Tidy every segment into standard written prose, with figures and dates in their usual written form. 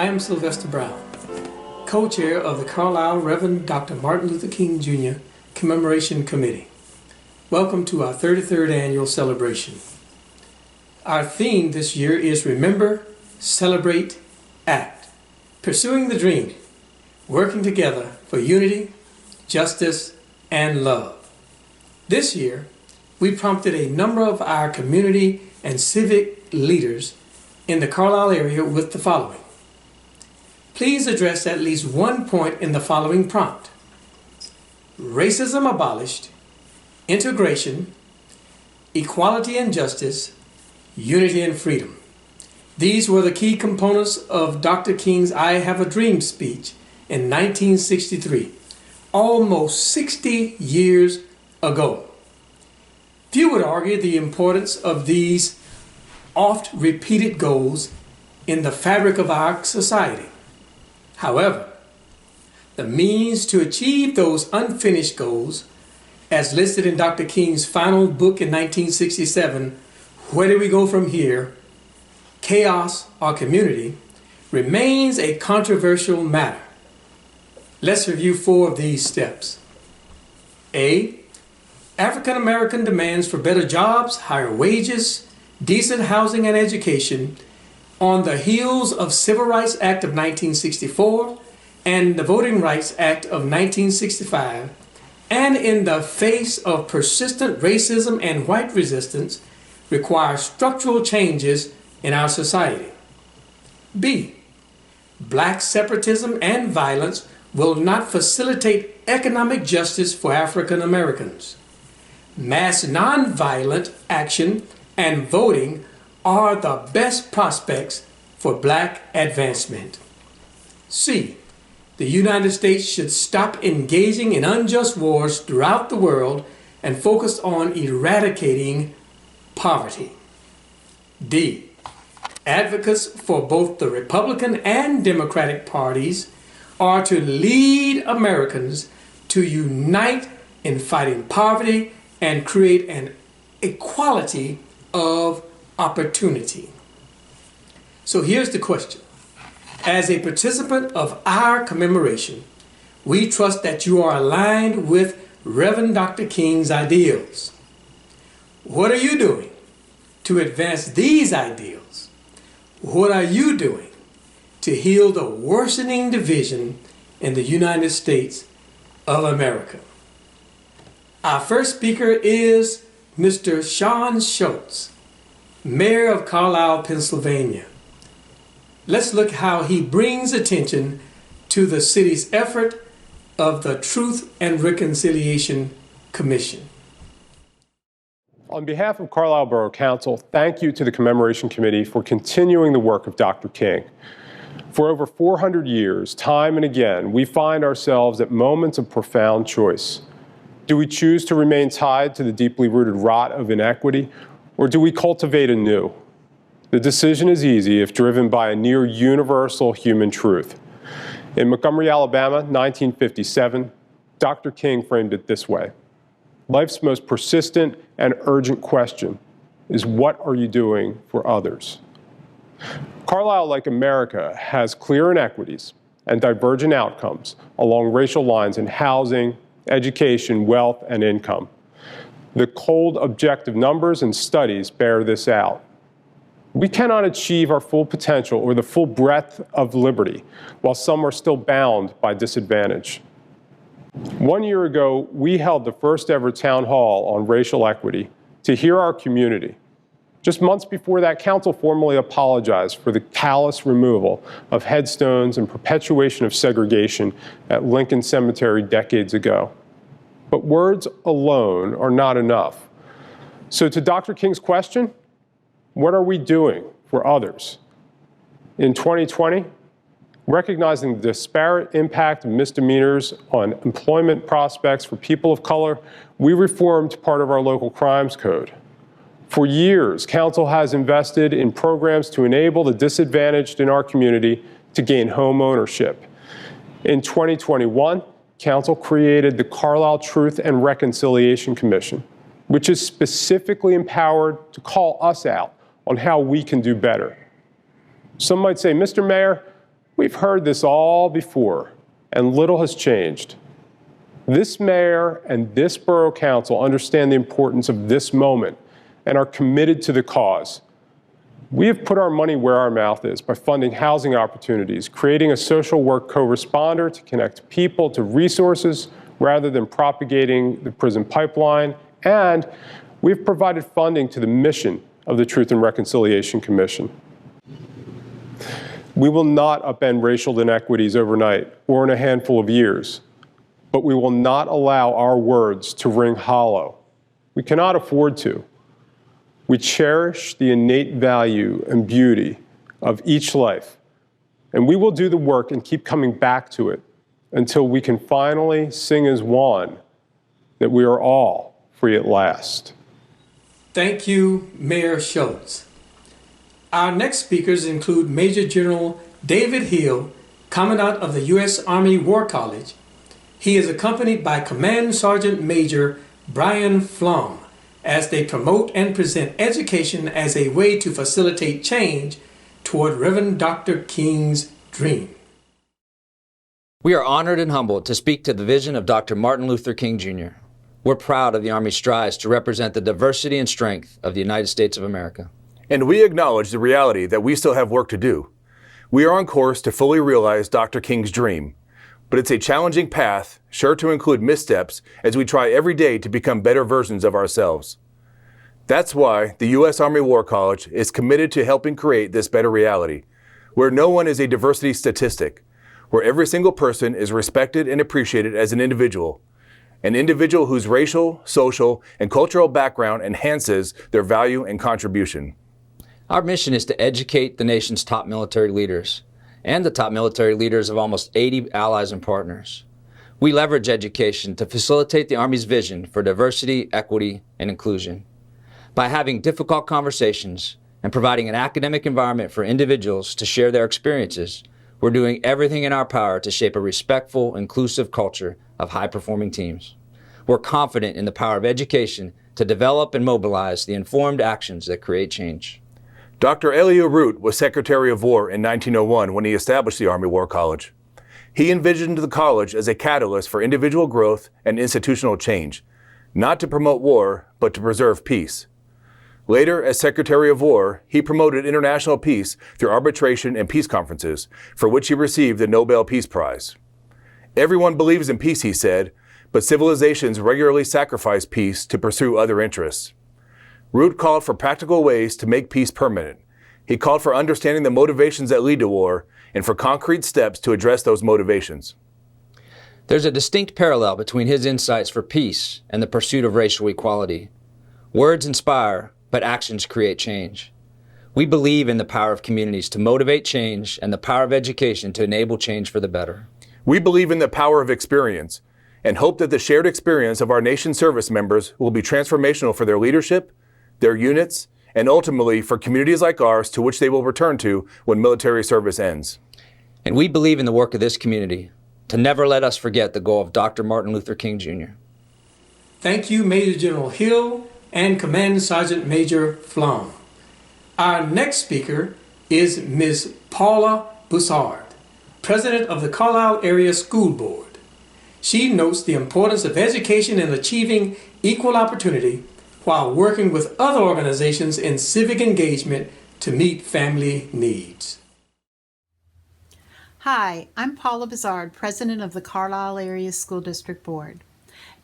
am Sylvester Brown, co-chair of the Carlisle Reverend Dr. Martin Luther King Jr. Commemoration Committee. Welcome to our 33rd annual celebration. Our theme this year is Remember, Celebrate, Act. Pursuing the dream, working together for unity, justice, and love. This year, we prompted a number of our community and civic leaders in the Carlisle area with the following. Please address at least one point in the following prompt. Racism abolished, integration, equality and justice, unity and freedom. These were the key components of Dr. King's I Have a Dream speech in 1963, almost 60 years ago. Few would argue the importance of these oft repeated goals in the fabric of our society. However, the means to achieve those unfinished goals, as listed in Dr. King's final book in 1967, Where Do We Go From Here? Chaos or Community, remains a controversial matter. Let's review 4 of these steps. A. African American demands for better jobs, higher wages, decent housing and education on the heels of Civil Rights Act of 1964 and the Voting Rights Act of 1965, and in the face of persistent racism and white resistance, require structural changes in our society. B. Black separatism and violence will not facilitate economic justice for African Americans. Mass nonviolent action and voting are the best prospects for black advancement. C. The United States should stop engaging in unjust wars throughout the world and focus on eradicating poverty. D. Advocates for both the Republican and Democratic parties are to lead Americans to unite in fighting poverty and create an equality of opportunity. So here's the question. As a participant of our commemoration, we trust that you are aligned with Reverend Dr. King's ideals. What are you doing to advance these ideals? What are you doing to heal the worsening division in the United States of America? Our first speaker is Mr. Schultz, Mayor of Carlisle, Pennsylvania. Let's look how he brings attention to the city's effort of the Truth and Reconciliation Commission. On behalf of Carlisle Borough Council, thank you to the Commemoration Committee for continuing the work of Dr. King. For over 400 years, time and again, we find ourselves at moments of profound choice. Do we choose to remain tied to the deeply rooted rot of inequity, or do we cultivate anew? The decision is easy if driven by a near universal human truth. In Montgomery, Alabama, 1957, Dr. King framed it this way. Life's most persistent and urgent question is, what are you doing for others? Carlisle, like America, has clear inequities and divergent outcomes along racial lines in housing, education, wealth, and income. The cold, objective numbers and studies bear this out. We cannot achieve our full potential or the full breadth of liberty while some are still bound by disadvantage. 1 year ago, we held the first ever town hall on racial equity to hear our community. Just months before that, council formally apologized for the callous removal of headstones and perpetuation of segregation at Lincoln Cemetery decades ago. But words alone are not enough. So to Dr. King's question, what are we doing for others? In 2020, recognizing the disparate impact of misdemeanors on employment prospects for people of color, we reformed part of our local crimes code. For years, council has invested in programs to enable the disadvantaged in our community to gain home ownership. In 2021, council created the Carlisle Truth and Reconciliation Commission, which is specifically empowered to call us out on how we can do better. Some might say, Mr. Mayor, We've heard this all before, and little has changed. This mayor and this borough council understand the importance of this moment and are committed to the cause. We have put our money where our mouth is by funding housing opportunities, creating a social work co-responder to connect people to resources rather than propagating the prison pipeline, and we've provided funding to the mission of the Truth and Reconciliation Commission. We will not upend racial inequities overnight or in a handful of years, but we will not allow our words to ring hollow. We cannot afford to. We cherish the innate value and beauty of each life, and we will do the work and keep coming back to it until we can finally sing as one that we are all free at last. Thank you, Mayor Schultz. Our next speakers include Major General David Hill, Commandant of the U.S. Army War College. He is accompanied by Command Sergeant Major Brian Flom as they promote and present education as a way to facilitate change toward Reverend Dr. King's dream. We are honored and humbled to speak to the vision of Dr. Martin Luther King Jr. We're proud of the Army's strides to represent the diversity and strength of the United States of America. And we acknowledge the reality that we still have work to do. We are on course to fully realize Dr. King's dream, but it's a challenging path, sure to include missteps as we try every day to become better versions of ourselves. That's why the U.S. Army War College is committed to helping create this better reality, where no one is a diversity statistic, where every single person is respected and appreciated as an individual whose racial, social, and cultural background enhances their value and contribution. Our mission is to educate the nation's top military leaders and the top military leaders of almost 80 allies and partners. We leverage education to facilitate the Army's vision for diversity, equity, and inclusion. By having difficult conversations and providing an academic environment for individuals to share their experiences, we're doing everything in our power to shape a respectful, inclusive culture of high-performing teams. We're confident in the power of education to develop and mobilize the informed actions that create change. Dr. Elihu Root was Secretary of War in 1901 when he established the Army War College. He envisioned the college as a catalyst for individual growth and institutional change, not to promote war, but to preserve peace. Later, as Secretary of War, he promoted international peace through arbitration and peace conferences, for which he received the Nobel Peace Prize. Everyone believes in peace, he said, but civilizations regularly sacrifice peace to pursue other interests. Root called for practical ways to make peace permanent. He called for understanding the motivations that lead to war and for concrete steps to address those motivations. There's a distinct parallel between his insights for peace and the pursuit of racial equality. Words inspire, but actions create change. We believe in the power of communities to motivate change and the power of education to enable change for the better. We believe in the power of experience and hope that the shared experience of our nation's service members will be transformational for their leadership, their units, and ultimately for communities like ours to which they will return to when military service ends. And we believe in the work of this community to never let us forget the goal of Dr. Martin Luther King Jr. Thank you, Major General Hill and Command Sergeant Major Flom. Our next speaker is Ms. Paula Bussard, President of the Carlisle Area School Board. She notes the importance of education in achieving equal opportunity while working with other organizations in civic engagement to meet family needs. Hi, I'm Paula Bussard, President of the Carlisle Area School District Board.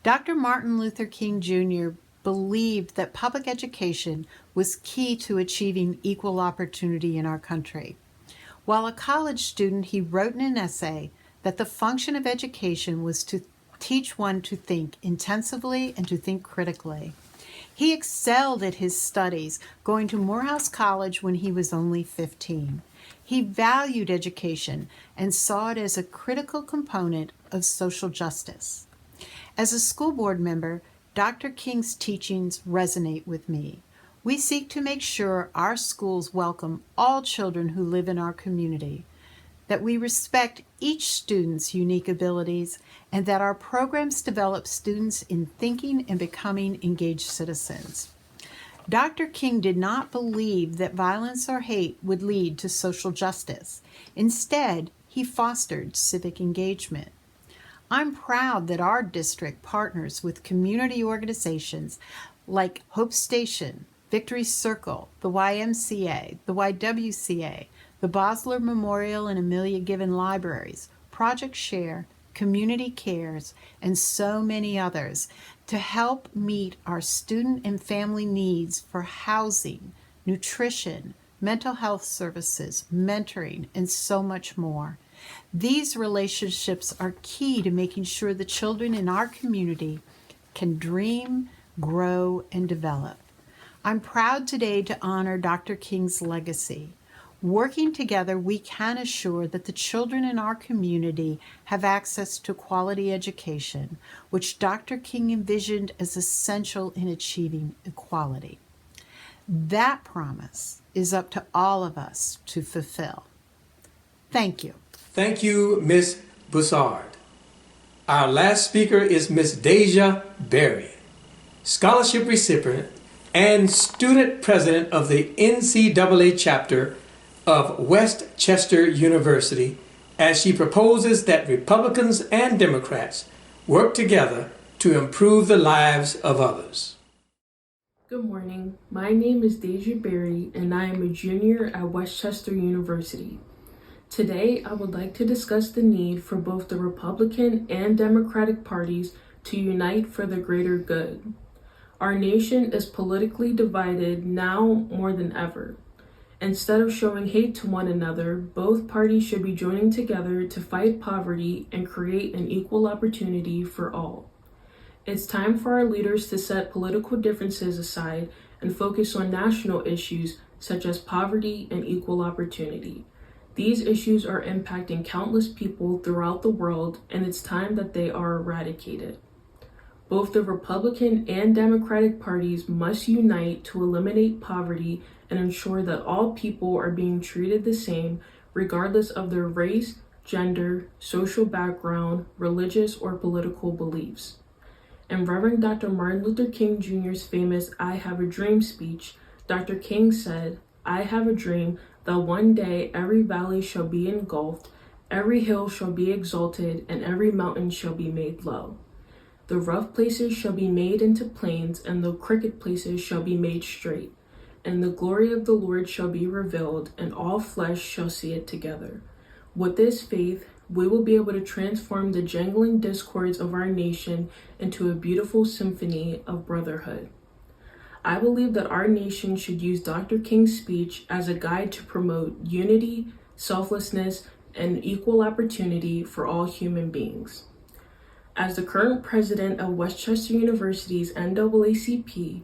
Dr. Martin Luther King Jr. believed that public education was key to achieving equal opportunity in our country. While a college student, he wrote in an essay that the function of education was to teach one to think intensively and to think critically. He excelled at his studies, going to Morehouse College when he was only 15. He valued education and saw it as a critical component of social justice. As a school board member, Dr. King's teachings resonate with me. We seek to make sure our schools welcome all children who live in our community, that we respect each student's unique abilities, and that our programs develop students in thinking and becoming engaged citizens. Dr. King did not believe that violence or hate would lead to social justice. Instead, he fostered civic engagement. I'm proud that our district partners with community organizations like Hope Station, Victory Circle, the YMCA, the YWCA, the Bosler Memorial and Amelia Given Libraries, Project Share, Community Cares, and so many others to help meet our student and family needs for housing, nutrition, mental health services, mentoring, and so much more. These relationships are key to making sure the children in our community can dream, grow, and develop. I'm proud today to honor Dr. King's legacy. Working together, we can assure that the children in our community have access to quality education, which Dr. King envisioned as essential in achieving equality. That promise is up to all of us to fulfill. Thank you. Thank you, Ms. Bussard. Our last speaker is Ms. Daija Berry, scholarship recipient and student president of the NCAA chapter of West Chester University, as she proposes that Republicans and Democrats work together to improve the lives of others. Good morning. My name is Daija Berry, and I am a junior at West Chester University. Today, I would like to discuss the need for both the Republican and Democratic parties to unite for the greater good. Our nation is politically divided now more than ever. Instead of showing hate to one another, both parties should be joining together to fight poverty and create an equal opportunity for all. It's time for our leaders to set political differences aside and focus on national issues such as poverty and equal opportunity. These issues are impacting countless people throughout the world, and it's time that they are eradicated. Both the Republican and Democratic parties must unite to eliminate poverty and ensure that all people are being treated the same, regardless of their race, gender, social background, religious, or political beliefs. In Reverend Dr. Martin Luther King Jr.'s famous "I Have a Dream" speech, Dr. King said, "I have a dream that one day every valley shall be engulfed, every hill shall be exalted, and every mountain shall be made low. The rough places shall be made into plains, and the crooked places shall be made straight. And the glory of the Lord shall be revealed, and all flesh shall see it together." With this faith, we will be able to transform the jangling discords of our nation into a beautiful symphony of brotherhood. I believe that our nation should use Dr. King's speech as a guide to promote unity, selflessness, and equal opportunity for all human beings. As the current president of West Chester University's NAACP,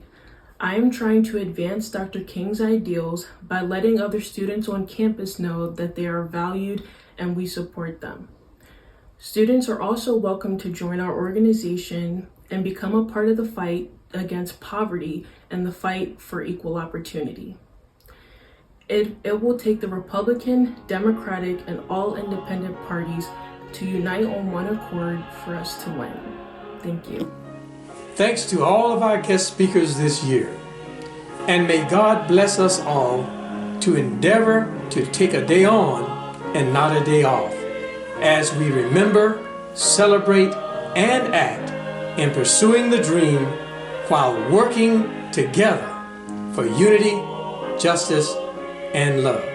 I am trying to advance Dr. King's ideals by letting other students on campus know that they are valued and we support them. Students are also welcome to join our organization and become a part of the fight against poverty and the fight for equal opportunity. It will take the Republican, Democratic, and all independent parties to unite on one accord for us to win. Thank you. Thanks to all of our guest speakers this year. And may God bless us all to endeavor to take a day on and not a day off, as we remember, celebrate, and act in pursuing the dream while working together for unity, justice, and love.